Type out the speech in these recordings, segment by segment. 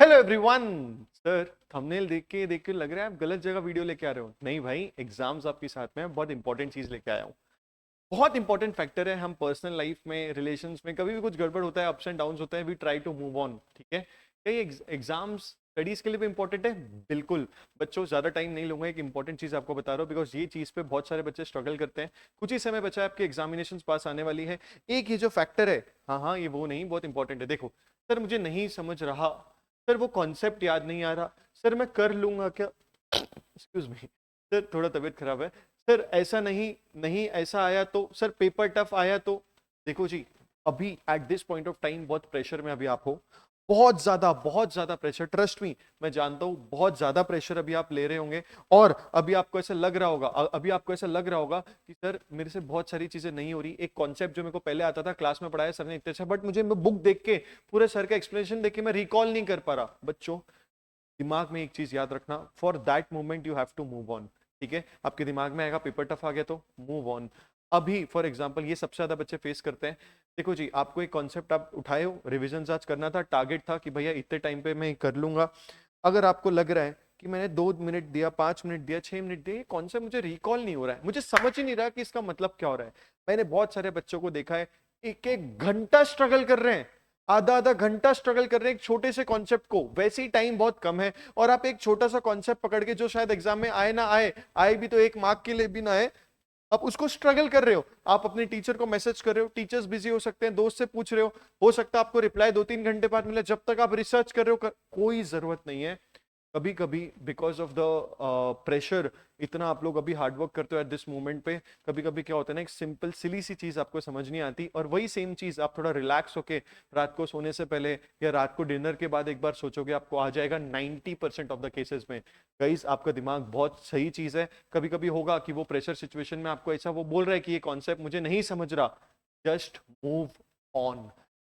Hello everyone. Sir thumbnail देख के लग रहा है आप गलत जगह वीडियो लेके आ रहे हो। नहीं भाई, एग्जाम्स आपके साथ में है, बहुत इंपॉर्टेंट चीज लेके आया हूँ। बहुत इंपॉर्टेंट फैक्टर है। हम पर्सनल लाइफ में, रिलेशंस में कभी भी कुछ गड़बड़ होता है, अप्स एंड डाउन्स होते हैं, we try to move on. ठीक है, क्या ये एग्जाम्स स्टडीज के लिए भी इंपॉर्टेंट है? बिल्कुल। बच्चों, ज्यादा टाइम नहीं लूंगा, एक इंपॉर्टेंट चीज आपको बता रहा हूँ, बिकॉज ये चीज पे बहुत सारे बच्चे स्ट्रगल करते हैं। कुछ ही समय बचा है, आपके एग्जामिनेशन पास आने वाली है। एक ये जो फैक्टर है, हाँ हाँ, ये वो नहीं, बहुत इंपॉर्टेंट है। देखो सर, मुझे नहीं समझ रहा, सर वो कॉन्सेप्ट याद नहीं आ रहा, सर मैं कर लूंगा क्या? एक्सक्यूज मी सर, थोड़ा तबीयत खराब है। सर ऐसा नहीं, नहीं ऐसा आया तो, सर पेपर टफ आया तो। देखो जी, अभी at this point of time बहुत प्रेशर में अभी आप हो, बहुत ज्यादा प्रेशर। ट्रस्ट मी, मैं जानता हूं बहुत ज्यादा प्रेशर अभी आप ले रहे होंगे। और अभी आपको ऐसा लग रहा होगा, कि सर मेरे से बहुत सारी चीजें नहीं हो रही। एक कॉन्सेप्ट जो मेरे को पहले आता था, क्लास में पढ़ाया सर ने इतने अच्छा, बट मुझे बुक देख के, पूरे सर का एक्सप्लेनेशन देख के मैं रिकॉल नहीं कर पा रहा। बच्चों, दिमाग में एक चीज याद रखना, for that moment you have to move on. ठीक है, आपके दिमाग में आएगा पेपर टफ आ गया तो मूव ऑन। अभी फॉर एग्जांपल ये सबसे ज्यादा बच्चे फेस करते हैं। देखो जी, आपको एक कॉन्सेप्ट आप उठाए हो, रिवीजन आज करना था, टारगेट था कि भैया इतने टाइम पे मैं कर लूंगा। अगर आपको लग रहा है कि मैंने 2 मिनट दिया, 5 मिनट दिया, 6 मिनट दिया, ये कॉन्सेप्ट मुझे रिकॉल नहीं हो रहा है, मुझे समझ ही नहीं रहा कि इसका मतलब क्या हो रहा है। मैंने बहुत सारे बच्चों को देखा है, एक एक घंटा स्ट्रगल कर रहे हैं, आधा आधा घंटा स्ट्रगल कर रहे हैं एक छोटे से कॉन्सेप्ट को। वैसे ही टाइम बहुत कम है, और आप एक छोटा सा कॉन्सेप्ट पकड़ के, जो शायद एग्जाम में आए ना आए, आए भी तो 1 मार्क के लिए भी ना आए, आप उसको स्ट्रगल कर रहे हो। आप अपने टीचर को मैसेज कर रहे हो, टीचर्स बिजी हो सकते हैं, दोस्त से पूछ रहे हो सकता है आपको रिप्लाई 2-3 घंटे बाद मिले। जब तक आप रिसर्च कर रहे हो, कोई जरूरत नहीं है। कभी कभी बिकॉज ऑफ द प्रेशर, इतना आप लोग अभी हार्डवर्क करते हो एट दिस मोमेंट पे, कभी कभी क्या होता है ना, एक सिंपल सिली सी चीज आपको समझ नहीं आती, और वही सेम चीज आप थोड़ा रिलैक्स होके रात को सोने से पहले या रात को डिनर के बाद एक बार सोचोगे, आपको आ जाएगा 90% ऑफ द केसेस में। गाइस, आपका दिमाग बहुत सही चीज है। कभी कभी होगा कि वो प्रेशर सिचुएशन में आपको ऐसा वो बोल रहा है कि ये कॉन्सेप्ट मुझे नहीं समझ रहा, just move on,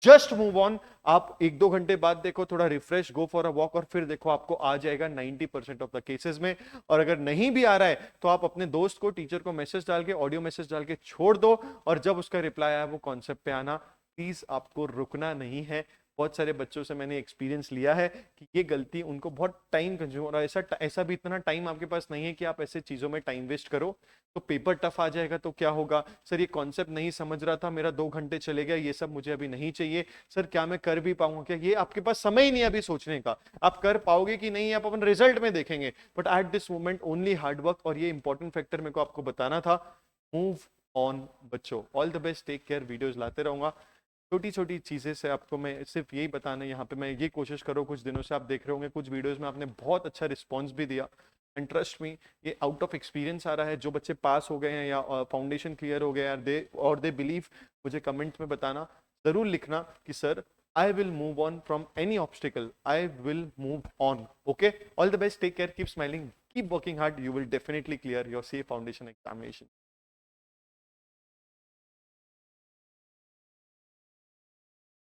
just move on. आप 1-2 घंटे बाद देखो, थोड़ा refresh, go for a walk, और फिर देखो आपको आ जाएगा 90% ऑफ द केसेस में। और अगर नहीं भी आ रहा है तो आप अपने दोस्त को, टीचर को मैसेज डाल के, ऑडियो मैसेज डाल के छोड़ दो, और जब उसका रिप्लाई आया वो कॉन्सेप्ट पे आना। प्लीज आपको रुकना नहीं है। बहुत सारे बच्चों से मैंने एक्सपीरियंस लिया है कि ये गलती उनको बहुत टाइम कंज्यूम, और ऐसा ऐसा भी इतना टाइम आपके पास नहीं है कि आप ऐसे चीजों में टाइम वेस्ट करो। तो पेपर टफ आ जाएगा तो क्या होगा, सर ये कॉन्सेप्ट नहीं समझ रहा था, मेरा 2 घंटे चले गया, ये सब मुझे अभी नहीं चाहिए, सर क्या मैं कर भी पाऊंगा क्या? ये आपके पास समय ही नहीं है अभी सोचने का। आप कर पाओगे कि नहीं, आप अपन रिजल्ट में देखेंगे, but at this moment only hard work. और ये इंपॉर्टेंट फैक्टर मेरे को आपको बताना था, मूव ऑन। बच्चों, all the best, take care. Videos लाते रहूंगा, छोटी छोटी चीजें से आपको मैं सिर्फ यही बताना है यहाँ पे। मैं ये कोशिश करूँ, कुछ दिनों से आप देख रहे होंगे, कुछ वीडियोस में आपने बहुत अच्छा रिस्पॉन्स भी दिया, एंड ट्रस्ट मी, ये आउट ऑफ एक्सपीरियंस आ रहा है। जो बच्चे पास हो गए हैं या फाउंडेशन क्लियर हो गया, दे बिलीव, मुझे कमेंट में बताना, जरूर लिखना कि sir I will move on from any obstacle, I will move on. Okay, all the best, take care, keep smiling, keep working hard, you will definitely clear your C foundation examination.